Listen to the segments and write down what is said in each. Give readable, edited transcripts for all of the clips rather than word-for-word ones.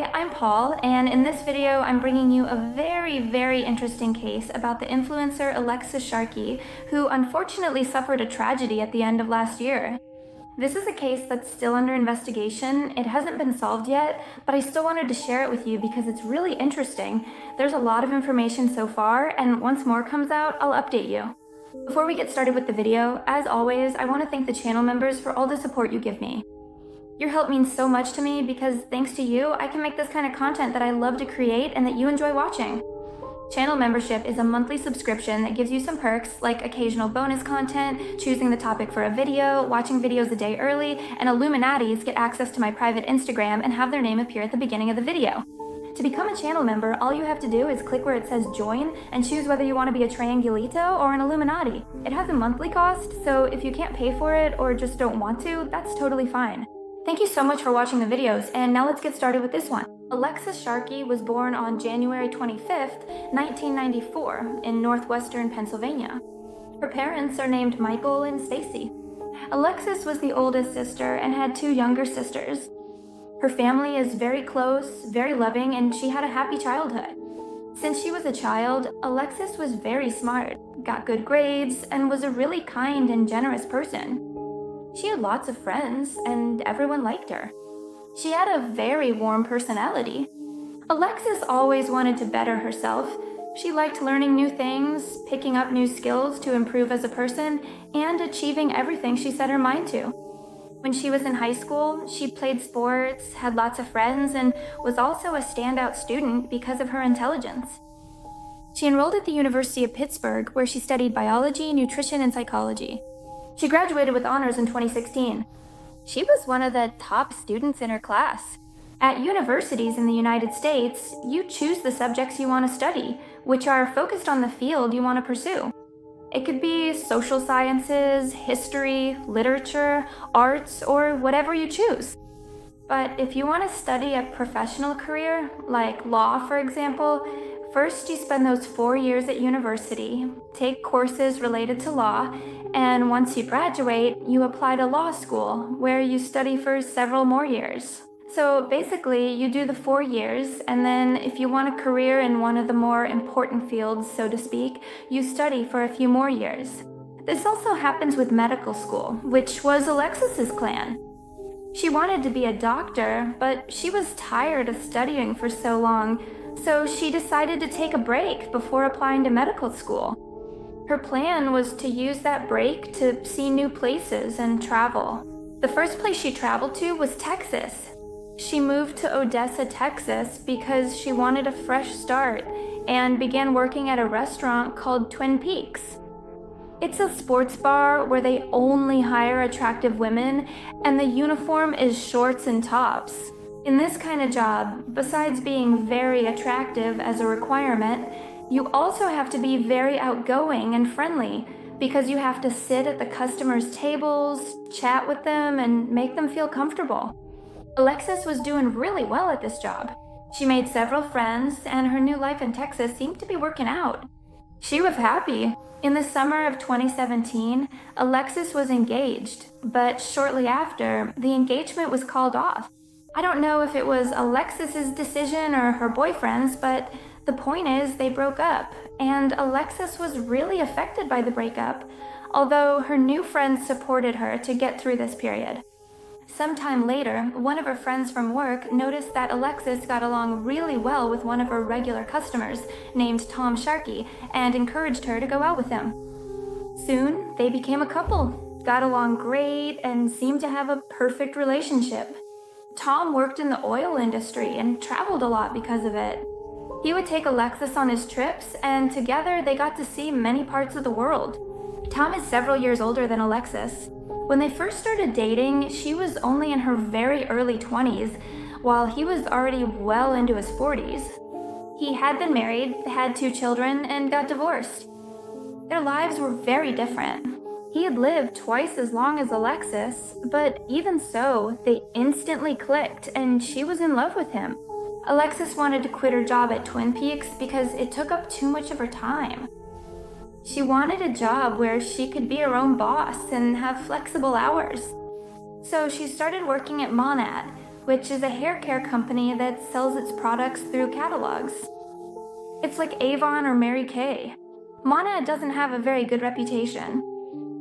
Hi, I'm Paul, and in this video, I'm bringing you a very interesting case about the influencer Alexis Sharkey, who unfortunately suffered a tragedy at the end of last year. This is a case that's still under investigation. It hasn't been solved yet, but I still wanted to share it with you because it's really interesting. There's a lot of information so far, and once more comes out, I'll update you. Before we get started with the video, as always, I want to thank the channel members for all the support you give me. Your help means so much to me because thanks to you, I can make this kind of content that I love to create and that you enjoy watching. Channel membership is a monthly subscription that gives you some perks like occasional bonus content, choosing the topic for a video, watching videos a day early, and Illuminatis get access to my private Instagram and have their name appear at the beginning of the video. To become a channel member, all you have to do is click where it says join and choose whether you want to be a Triangulito or an Illuminati. It has a monthly cost, so if you can't pay for it or just don't want to, that's totally fine. Thank you so much for watching the videos, and now let's get started with this one. Alexis Sharkey was born on January 25th, 1994 in northwestern Pennsylvania. Her parents are named Michael and Stacy. Alexis was the oldest sister and had two younger sisters. Her family is very close, very loving, and she had a happy childhood. Since she was a child, Alexis was very smart, got good grades, and was a really kind and generous person. She had lots of friends, and everyone liked her. She had a very warm personality. Alexis always wanted to better herself. She liked learning new things, picking up new skills to improve as a person, and achieving everything she set her mind to. When she was in high school, she played sports, had lots of friends, and was also a standout student because of her intelligence. She enrolled at the University of Pittsburgh, where she studied biology, nutrition, and psychology. She graduated with honors in 2016. She was one of the top students in her class. At universities in the United States, you choose the subjects you want to study, which are focused on the field you want to pursue. It could be social sciences, history, literature, arts, or whatever you choose. But if you want to study a professional career, like law for example, first you spend those 4 years at university, take courses related to law, and once you graduate, you apply to law school, where you study for several more years. So basically, you do the 4 years, and then if you want a career in one of the more important fields, so to speak, you study for a few more years. This also happens with medical school, which was Alexis's plan. She wanted to be a doctor, but she was tired of studying for so long, so she decided to take a break before applying to medical school. Her plan was to use that break to see new places and travel. The first place she traveled to was Texas. She moved to Odessa, Texas because she wanted a fresh start and began working at a restaurant called Twin Peaks. It's a sports bar where they only hire attractive women, and the uniform is shorts and tops. In this kind of job, besides being very attractive as a requirement, you also have to be very outgoing and friendly because you have to sit at the customers' tables, chat with them, and make them feel comfortable. Alexis was doing really well at this job. She made several friends, and her new life in Texas seemed to be working out. She was happy. In the summer of 2017, Alexis was engaged, but shortly after, the engagement was called off. I don't know if it was Alexis's decision or her boyfriend's, but the point is they broke up, and Alexis was really affected by the breakup, although her new friends supported her to get through this period. Sometime later, one of her friends from work noticed that Alexis got along really well with one of her regular customers named Tom Sharkey and encouraged her to go out with him. Soon, they became a couple, got along great, and seemed to have a perfect relationship. Tom worked in the oil industry and traveled a lot because of it. He would take Alexis on his trips, and together they got to see many parts of the world. Tom is several years older than Alexis. When they first started dating, she was only in her very early 20s, while he was already well into his 40s. He had been married, had 2 children, and got divorced. Their lives were very different. He had lived twice as long as Alexis, but even so, they instantly clicked, and she was in love with him. Alexis wanted to quit her job at Twin Peaks because it took up too much of her time. She wanted a job where she could be her own boss and have flexible hours. So she started working at Monat, which is a hair care company that sells its products through catalogs. It's like Avon or Mary Kay. Mana doesn't have a very good reputation.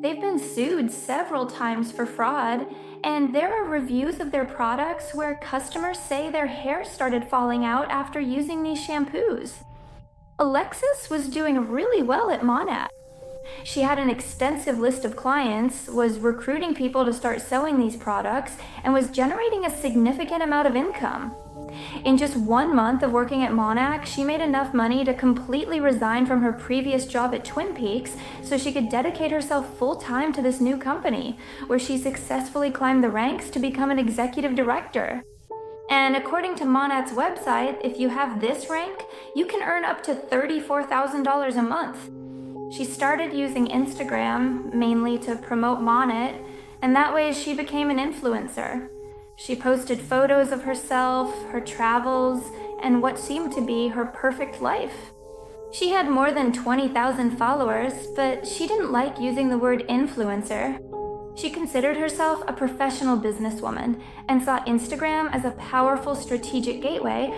They've been sued several times for fraud, and there are reviews of their products where customers say their hair started falling out after using these shampoos. Alexis was doing really well at Mana. She had an extensive list of clients, was recruiting people to start selling these products, and was generating a significant amount of income. In just 1 month of working at Monarch, she made enough money to completely resign from her previous job at Twin Peaks so she could dedicate herself full-time to this new company, where she successfully climbed the ranks to become an executive director. And according to Monarch's website, if you have this rank, you can earn up to $34,000 a month. She started using Instagram, mainly to promote Monat, and that way she became an influencer. She posted photos of herself, her travels, and what seemed to be her perfect life. She had more than 20,000 followers, but she didn't like using the word influencer. She considered herself a professional businesswoman and saw Instagram as a powerful strategic gateway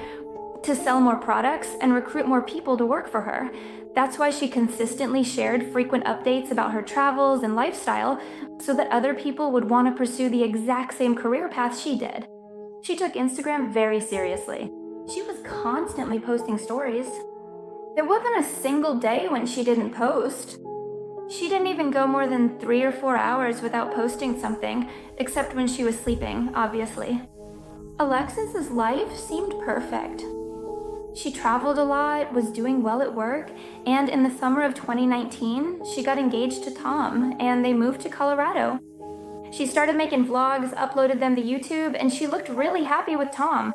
to sell more products and recruit more people to work for her. That's why she consistently shared frequent updates about her travels and lifestyle so that other people would want to pursue the exact same career path she did. She took Instagram very seriously. She was constantly posting stories. There wasn't a single day when she didn't post. She didn't even go more than 3 or 4 hours without posting something, except when she was sleeping, obviously. Alexis's life seemed perfect. She traveled a lot, was doing well at work, and in the summer of 2019, she got engaged to Tom, and they moved to Colorado. She started making vlogs, uploaded them to YouTube, and she looked really happy with Tom.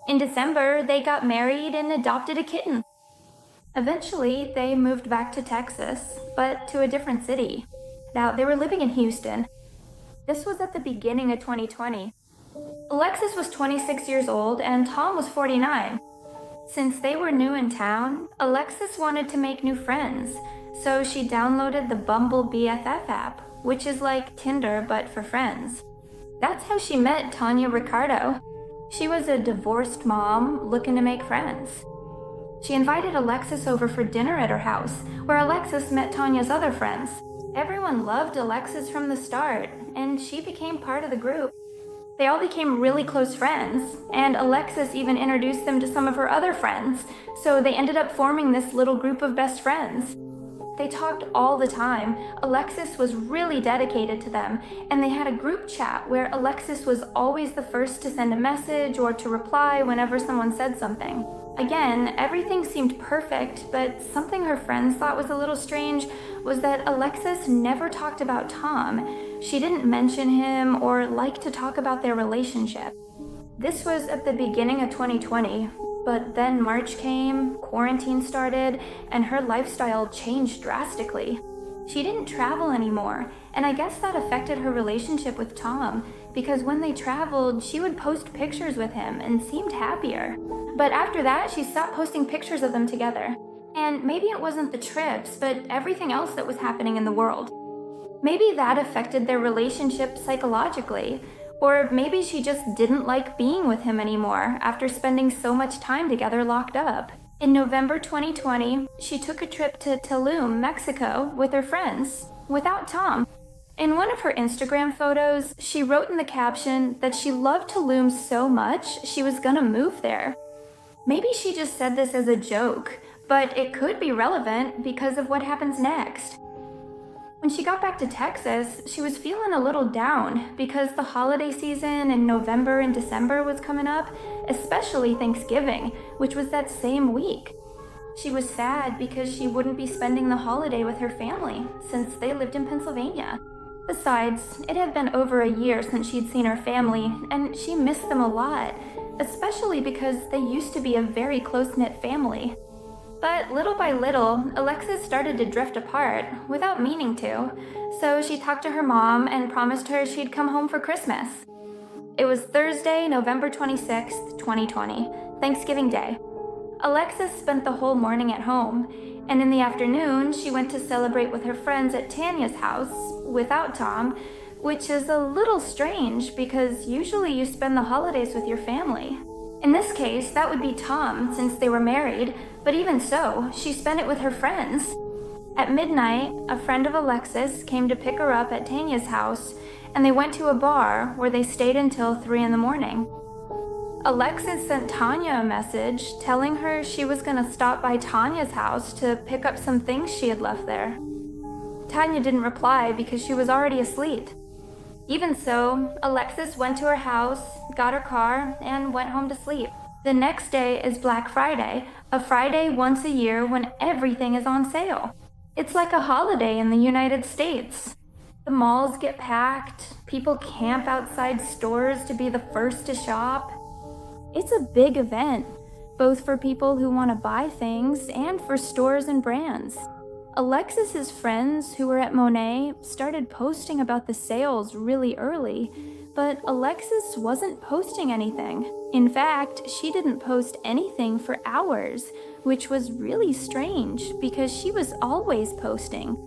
In December, they got married and adopted a kitten. Eventually, they moved back to Texas, but to a different city. Now, they were living in Houston. This was at the beginning of 2020. Alexis was 26 years old, and Tom was 49. Since they were new in town, Alexis wanted to make new friends, so she downloaded the Bumble BFF app, which is like Tinder but for friends. That's how she met Tanya Ricardo. She was a divorced mom looking to make friends. She invited Alexis over for dinner at her house, where Alexis met Tanya's other friends. Everyone loved Alexis from the start, and she became part of the group. They all became really close friends, and Alexis even introduced them to some of her other friends, so they ended up forming this little group of best friends. They talked all the time. Alexis was really dedicated to them, and they had a group chat where Alexis was always the first to send a message or to reply whenever someone said something. Again, everything seemed perfect, but something her friends thought was a little strange was that Alexis never talked about Tom. She didn't mention him or like to talk about their relationship. This was at the beginning of 2020, but then March came, quarantine started, and her lifestyle changed drastically. She didn't travel anymore, and I guess that affected her relationship with Tom, because when they traveled, she would post pictures with him and seemed happier. But after that, she stopped posting pictures of them together. And maybe it wasn't the trips, but everything else that was happening in the world. Maybe that affected their relationship psychologically, or maybe she just didn't like being with him anymore after spending so much time together locked up. In November 2020, she took a trip to Tulum, Mexico with her friends, without Tom. In one of her Instagram photos, she wrote in the caption that she loved Tulum so much she was gonna move there. Maybe she just said this as a joke, but it could be relevant because of what happens next. When she got back to Texas, she was feeling a little down because the holiday season in November and December was coming up, especially Thanksgiving, which was that same week. She was sad because she wouldn't be spending the holiday with her family since they lived in Pennsylvania. Besides, it had been over a year since she'd seen her family, and she missed them a lot, especially because they used to be a very close-knit family. But little by little, Alexis started to drift apart without meaning to, so she talked to her mom and promised her she'd come home for Christmas. It was Thursday, November 26th, 2020, Thanksgiving Day. Alexis spent the whole morning at home, and in the afternoon, she went to celebrate with her friends at Tanya's house, without Tom, which is a little strange because usually you spend the holidays with your family. In this case, that would be Tom since they were married, but even so, she spent it with her friends. At midnight, a friend of Alexis came to pick her up at Tanya's house, and they went to a bar where they stayed until 3 in the morning. Alexis sent Tanya a message telling her she was going to stop by Tanya's house to pick up some things she had left there. Tanya didn't reply because she was already asleep. Even so, Alexis went to her house, got her car, and went home to sleep. The next day is Black Friday, a Friday once a year when everything is on sale. It's like a holiday in the United States. The malls get packed, people camp outside stores to be the first to shop. It's a big event, both for people who want to buy things and for stores and brands. Alexis's friends who were at Monet started posting about the sales really early, but Alexis wasn't posting anything. In fact, she didn't post anything for hours, which was really strange because she was always posting.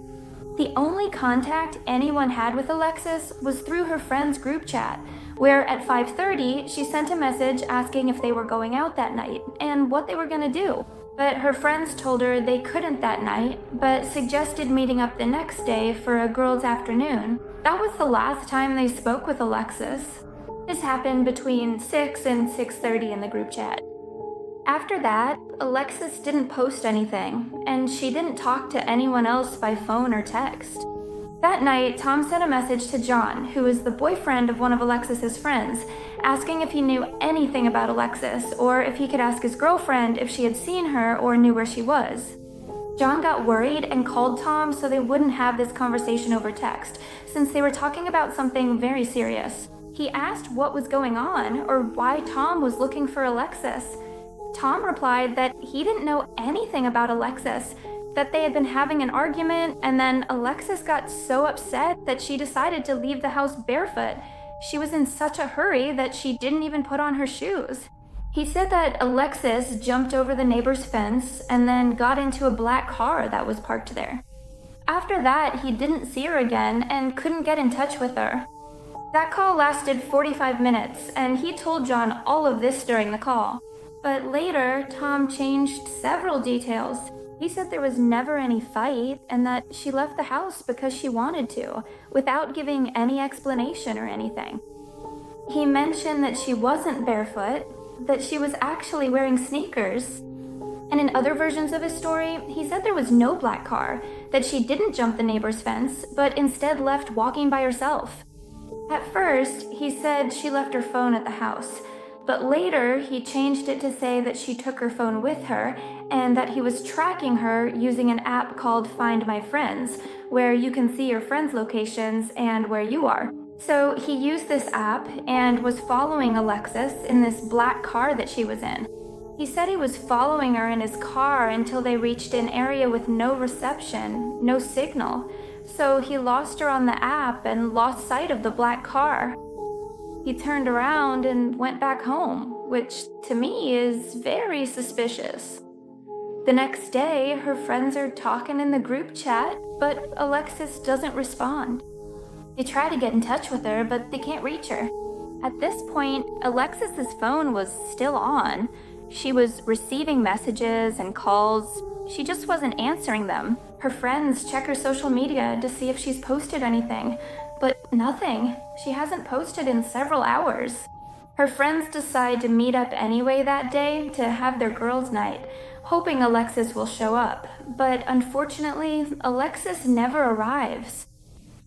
The only contact anyone had with Alexis was through her friends' group chat, where at 5:30 she sent a message asking if they were going out that night and what they were going to do. But her friends told her they couldn't that night, but suggested meeting up the next day for a girls' afternoon. That was the last time they spoke with Alexis. This happened between 6 and 6:30 in the group chat. After that, Alexis didn't post anything, and she didn't talk to anyone else by phone or text. That night, Tom sent a message to John, who is the boyfriend of one of Alexis's friends, asking if he knew anything about Alexis, or if he could ask his girlfriend if she had seen her or knew where she was. John got worried and called Tom so they wouldn't have this conversation over text, since they were talking about something very serious. He asked what was going on, or why Tom was looking for Alexis. Tom replied that he didn't know anything about Alexis, that they had been having an argument, and then Alexis got so upset that she decided to leave the house barefoot. She was in such a hurry that she didn't even put on her shoes. He said that Alexis jumped over the neighbor's fence and then got into a black car that was parked there. After that, he didn't see her again and couldn't get in touch with her. That call lasted 45 minutes, and he told John all of this during the call. But later, Tom changed several details. He said there was never any fight and that she left the house because she wanted to, without giving any explanation or anything. He mentioned that she wasn't barefoot, that she was actually wearing sneakers. And in other versions of his story, he said there was no black car, that she didn't jump the neighbor's fence, but instead left walking by herself. At first, he said she left her phone at the house, but later he changed it to say that she took her phone with her and that he was tracking her using an app called Find My Friends, where you can see your friends' locations and where you are. So he used this app and was following Alexis in this black car that she was in. He said he was following her in his car until they reached an area with no reception, no signal. So he lost her on the app and lost sight of the black car. He turned around and went back home, which to me is very suspicious. The next day, her friends are talking in the group chat, but Alexis doesn't respond. They try to get in touch with her, but they can't reach her. At this point, Alexis's phone was still on. She was receiving messages and calls. She just wasn't answering them. Her friends check her social media to see if she's posted anything, but nothing. She hasn't posted in several hours. Her friends decide to meet up anyway that day to have their girls' night, hoping Alexis will show up. But unfortunately, Alexis never arrives.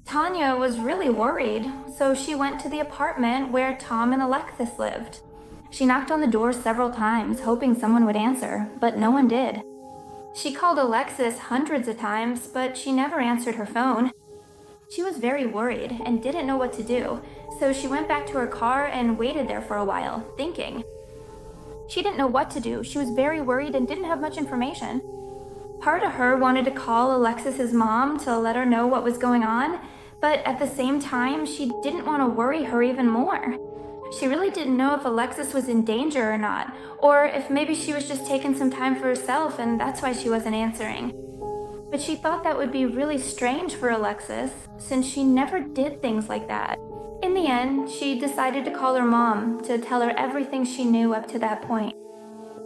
Tanya was really worried, so she went to the apartment where Tom and Alexis lived. She knocked on the door several times, hoping someone would answer, but no one did. She called Alexis hundreds of times, but she never answered her phone. She was very worried and didn't know what to do, so she went back to her car and waited there for a while, thinking. She didn't know what to do. She was very worried and didn't have much information. Part of her wanted to call Alexis's mom to let her know what was going on, but at the same time, she didn't want to worry her even more. She really didn't know if Alexis was in danger or not, or if maybe she was just taking some time for herself and that's why she wasn't answering. But she thought that would be really strange for Alexis, since she never did things like that. In the end, she decided to call her mom to tell her everything she knew up to that point.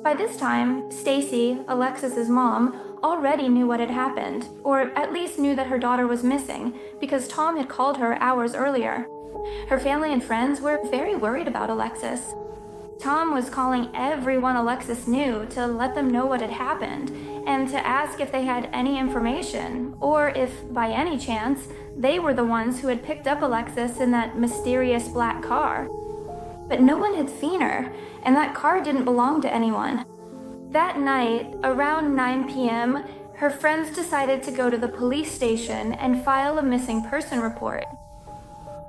By this time, Stacy, Alexis's mom, already knew what had happened, or at least knew that her daughter was missing, because Tom had called her hours earlier. Her family and friends were very worried about Alexis. Tom was calling everyone Alexis knew to let them know what had happened, and to ask if they had any information, or if, by any chance, they were the ones who had picked up Alexis in that mysterious black car. But no one had seen her, and that car didn't belong to anyone. That night, around 9 p.m., her friends decided to go to the police station and file a missing person report.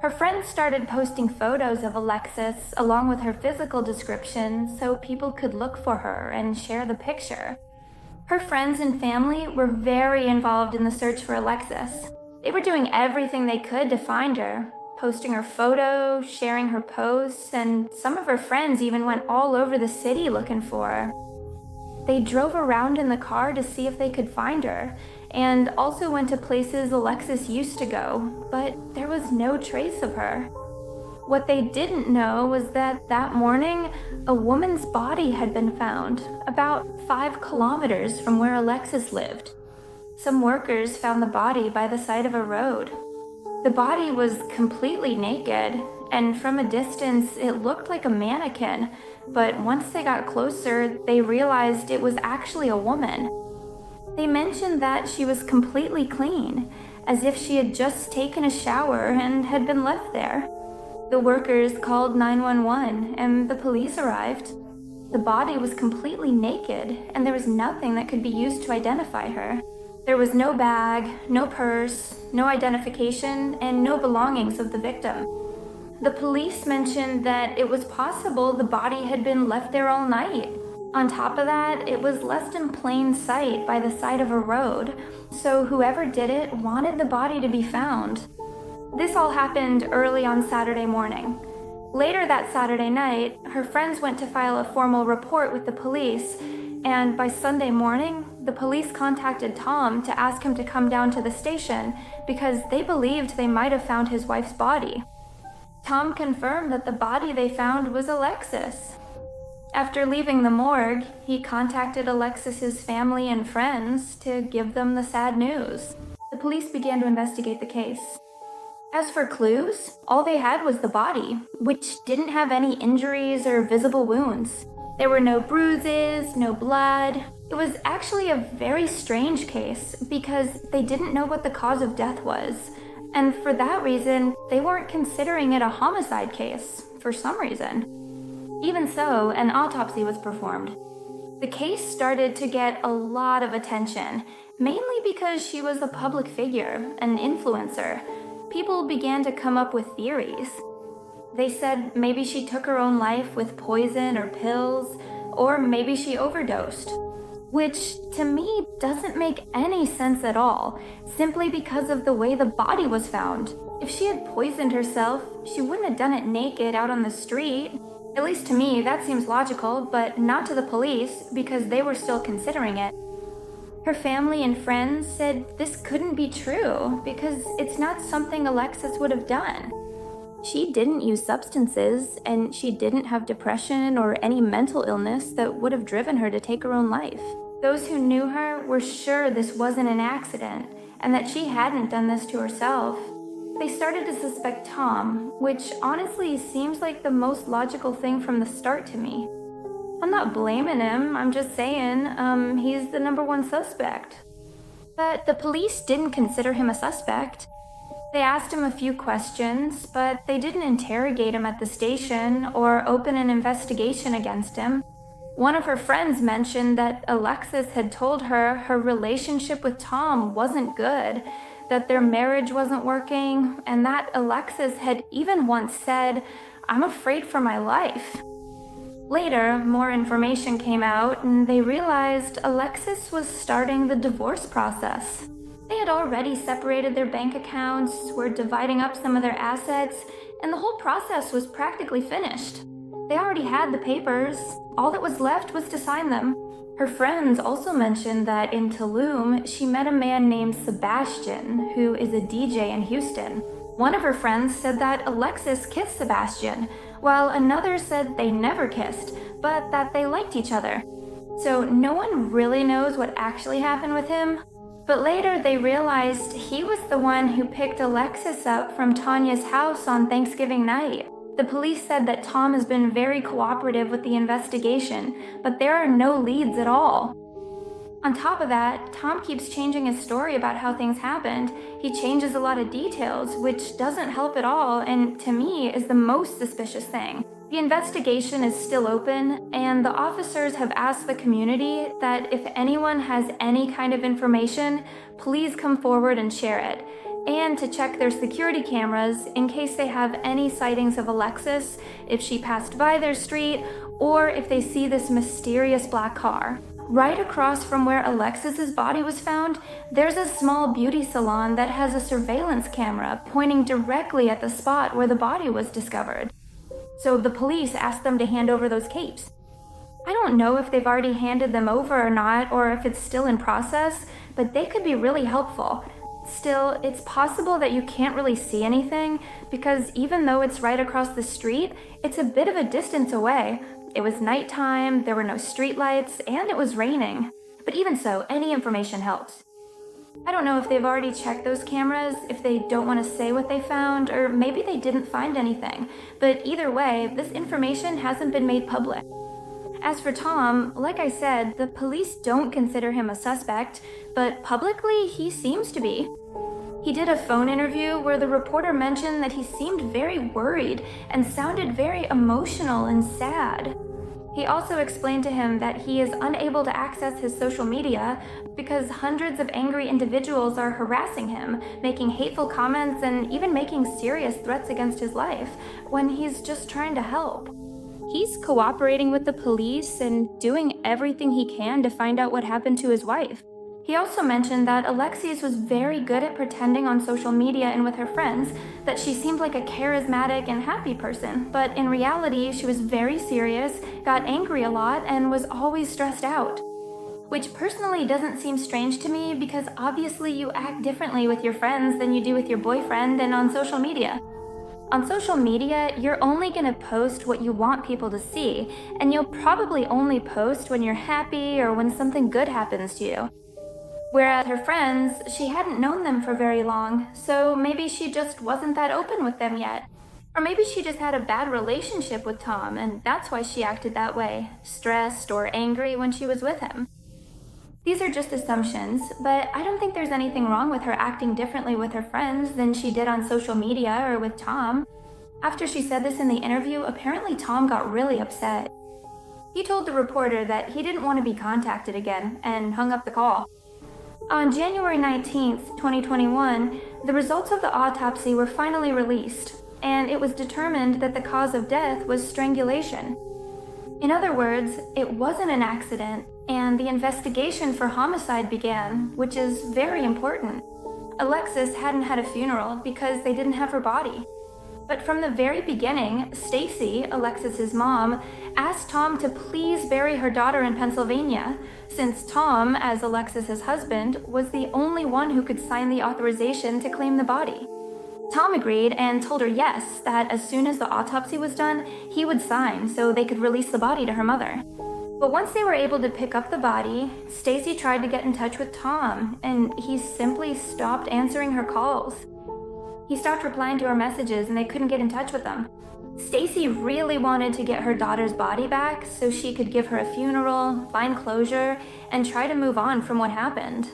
Her friends started posting photos of Alexis along with her physical description so people could look for her and share the picture. Her friends and family were very involved in the search for Alexis. They were doing everything they could to find her, posting her photos, sharing her posts, and some of her friends even went all over the city looking for her. They drove around in the car to see if they could find her, and also went to places Alexis used to go, but there was no trace of her. What they didn't know was that morning, a woman's body had been found, about 5 kilometers from where Alexis lived. Some workers found the body by the side of a road. The body was completely naked, and from a distance it looked like a mannequin, but once they got closer, they realized it was actually a woman. They mentioned that she was completely clean, as if she had just taken a shower and had been left there. The workers called 911, and the police arrived. The body was completely naked, and there was nothing that could be used to identify her. There was no bag, no purse, no identification, and no belongings of the victim. The police mentioned that it was possible the body had been left there all night. On top of that, it was left in plain sight by the side of a road, so whoever did it wanted the body to be found. This all happened early on Saturday morning. Later that Saturday night, her friends went to file a formal report with the police, and by Sunday morning, the police contacted Tom to ask him to come down to the station because they believed they might have found his wife's body. Tom confirmed that the body they found was Alexis. After leaving the morgue, he contacted Alexis's family and friends to give them the sad news. The police began to investigate the case. As for clues, all they had was the body, which didn't have any injuries or visible wounds. There were no bruises, no blood. It was actually a very strange case because they didn't know what the cause of death was. And for that reason, they weren't considering it a homicide case, for some reason. Even so, an autopsy was performed. The case started to get a lot of attention, mainly because she was a public figure, an influencer. People began to come up with theories. They said maybe she took her own life with poison or pills, or maybe she overdosed. Which, to me, doesn't make any sense at all, simply because of the way the body was found. If she had poisoned herself, she wouldn't have done it naked out on the street. At least to me, that seems logical, but not to the police, because they were still considering it. Her family and friends said this couldn't be true, because it's not something Alexis would have done. She didn't use substances, and she didn't have depression or any mental illness that would have driven her to take her own life. Those who knew her were sure this wasn't an accident, and that she hadn't done this to herself. They started to suspect Tom, which honestly seems like the most logical thing from the start to me. I'm not blaming him, I'm just saying, he's the number one suspect. But the police didn't consider him a suspect. They asked him a few questions, but they didn't interrogate him at the station or open an investigation against him. One of her friends mentioned that Alexis had told her her relationship with Tom wasn't good, that their marriage wasn't working, and that Alexis had even once said, "I'm afraid for my life." Later, more information came out, and they realized Alexis was starting the divorce process. They had already separated their bank accounts, were dividing up some of their assets, and the whole process was practically finished. They already had the papers. All that was left was to sign them. Her friends also mentioned that in Tulum, she met a man named Sebastian, who is a DJ in Houston. One of her friends said that Alexis kissed Sebastian, while another said they never kissed, but that they liked each other. So no one really knows what actually happened with him. But later they realized he was the one who picked Alexis up from Tanya's house on Thanksgiving night. The police said that Tom has been very cooperative with the investigation, but there are no leads at all. On top of that, Tom keeps changing his story about how things happened. He changes a lot of details, which doesn't help at all, and to me is the most suspicious thing. The investigation is still open, and the officers have asked the community that if anyone has any kind of information, please come forward and share it, and to check their security cameras in case they have any sightings of Alexis, if she passed by their street, or if they see this mysterious black car. Right across from where Alexis's body was found, there's a small beauty salon that has a surveillance camera pointing directly at the spot where the body was discovered. So the police asked them to hand over those capes. I don't know if they've already handed them over or not, or if it's still in process, but they could be really helpful. Still, it's possible that you can't really see anything, because even though it's right across the street, it's a bit of a distance away. It was nighttime, there were no streetlights, and it was raining. But even so, any information helps. I don't know if they've already checked those cameras, if they don't want to say what they found, or maybe they didn't find anything. But either way, this information hasn't been made public. As for Tom, like I said, the police don't consider him a suspect, but publicly he seems to be. He did a phone interview where the reporter mentioned that he seemed very worried and sounded very emotional and sad. He also explained to him that he is unable to access his social media because hundreds of angry individuals are harassing him, making hateful comments and even making serious threats against his life when he's just trying to help. He's cooperating with the police and doing everything he can to find out what happened to his wife. He also mentioned that Alexis was very good at pretending on social media and with her friends that she seemed like a charismatic and happy person, but in reality she was very serious, got angry a lot, and was always stressed out. Which personally doesn't seem strange to me because obviously you act differently with your friends than you do with your boyfriend and on social media. On social media, you're only going to post what you want people to see, and you'll probably only post when you're happy or when something good happens to you. Whereas her friends, she hadn't known them for very long, so maybe she just wasn't that open with them yet. Or maybe she just had a bad relationship with Tom, and that's why she acted that way, stressed or angry when she was with him. These are just assumptions, but I don't think there's anything wrong with her acting differently with her friends than she did on social media or with Tom. After she said this in the interview, apparently Tom got really upset. He told the reporter that he didn't want to be contacted again and hung up the call. On January 19th, 2021, the results of the autopsy were finally released, and it was determined that the cause of death was strangulation. In other words, it wasn't an accident, and the investigation for homicide began, which is very important. Alexis hadn't had a funeral because they didn't have her body. But from the very beginning, Stacy, Alexis's mom, asked Tom to please bury her daughter in Pennsylvania, since Tom, as Alexis's husband, was the only one who could sign the authorization to claim the body. Tom agreed and told her yes, that as soon as the autopsy was done, he would sign so they could release the body to her mother. But once they were able to pick up the body, Stacy tried to get in touch with Tom, and he simply stopped answering her calls. He stopped replying to her messages and they couldn't get in touch with him. Stacy really wanted to get her daughter's body back so she could give her a funeral, find closure, and try to move on from what happened.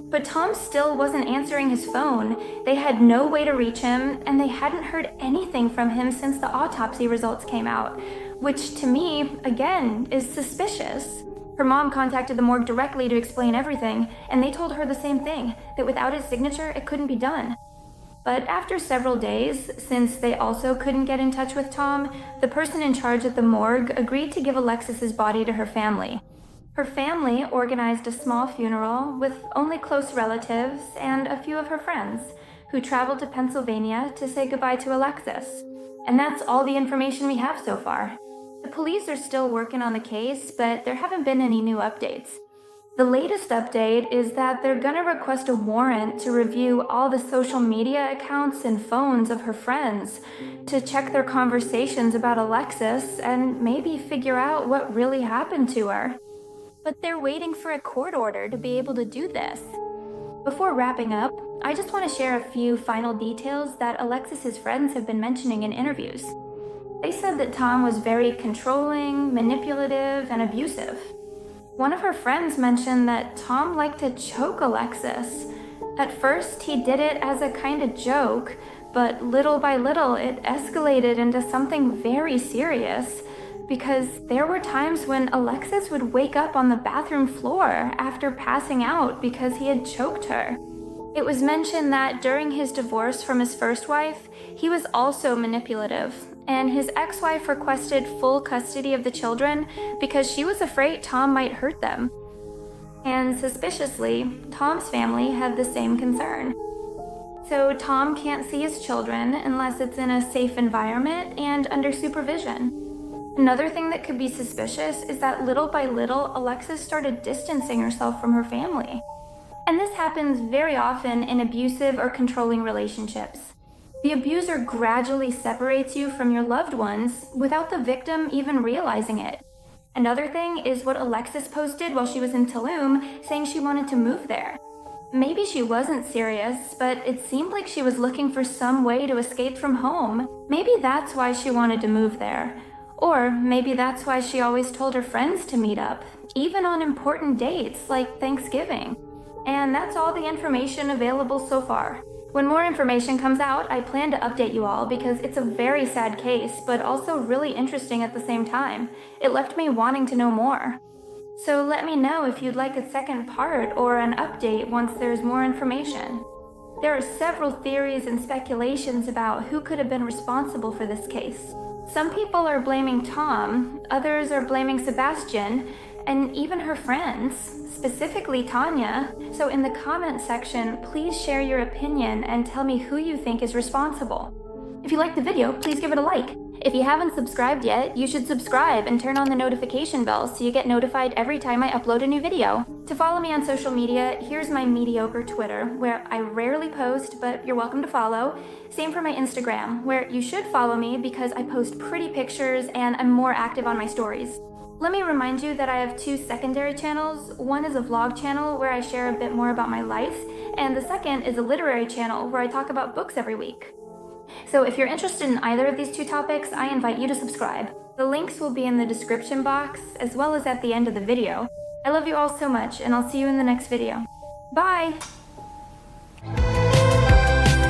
But Tom still wasn't answering his phone. They had no way to reach him, and they hadn't heard anything from him since the autopsy results came out, which to me, again, is suspicious. Her mom contacted the morgue directly to explain everything, and they told her the same thing, that without his signature, it couldn't be done. But after several days, since they also couldn't get in touch with Tom, the person in charge at the morgue agreed to give Alexis's body to her family. Her family organized a small funeral with only close relatives and a few of her friends, who traveled to Pennsylvania to say goodbye to Alexis. And that's all the information we have so far. The police are still working on the case, but there haven't been any new updates. The latest update is that they're gonna request a warrant to review all the social media accounts and phones of her friends to check their conversations about Alexis and maybe figure out what really happened to her. But they're waiting for a court order to be able to do this. Before wrapping up, I just want to share a few final details that Alexis's friends have been mentioning in interviews. They said that Tom was very controlling, manipulative, and abusive. One of her friends mentioned that Tom liked to choke Alexis. At first, he did it as a kind of joke, but little by little, it escalated into something very serious because there were times when Alexis would wake up on the bathroom floor after passing out because he had choked her. It was mentioned that during his divorce from his first wife, he was also manipulative, and his ex-wife requested full custody of the children because she was afraid Tom might hurt them. And suspiciously, Tom's family had the same concern. So Tom can't see his children unless it's in a safe environment and under supervision. Another thing that could be suspicious is that little by little, Alexis started distancing herself from her family. And this happens very often in abusive or controlling relationships. The abuser gradually separates you from your loved ones without the victim even realizing it. Another thing is what Alexis posted while she was in Tulum, saying she wanted to move there. Maybe she wasn't serious, but it seemed like she was looking for some way to escape from home. Maybe that's why she wanted to move there. Or maybe that's why she always told her friends to meet up, even on important dates like Thanksgiving. And that's all the information available so far. When more information comes out, I plan to update you all because it's a very sad case, but also really interesting at the same time. It left me wanting to know more. So let me know if you'd like a second part or an update once there's more information. There are several theories and speculations about who could have been responsible for this case. Some people are blaming Tom, others are blaming Sebastian, and even her friends, specifically Tanya. So in the comment section, please share your opinion and tell me who you think is responsible. If you liked the video, please give it a like. If you haven't subscribed yet, you should subscribe and turn on the notification bell so you get notified every time I upload a new video. To follow me on social media, here's my mediocre Twitter, where I rarely post, but you're welcome to follow. Same for my Instagram, where you should follow me because I post pretty pictures and I'm more active on my stories. Let me remind you that I have two secondary channels. One is a vlog channel where I share a bit more about my life, and the second is a literary channel where I talk about books every week. So if you're interested in either of these two topics, I invite you to subscribe. The links will be in the description box as well as at the end of the video. I love you all so much, and I'll see you in the next video. Bye!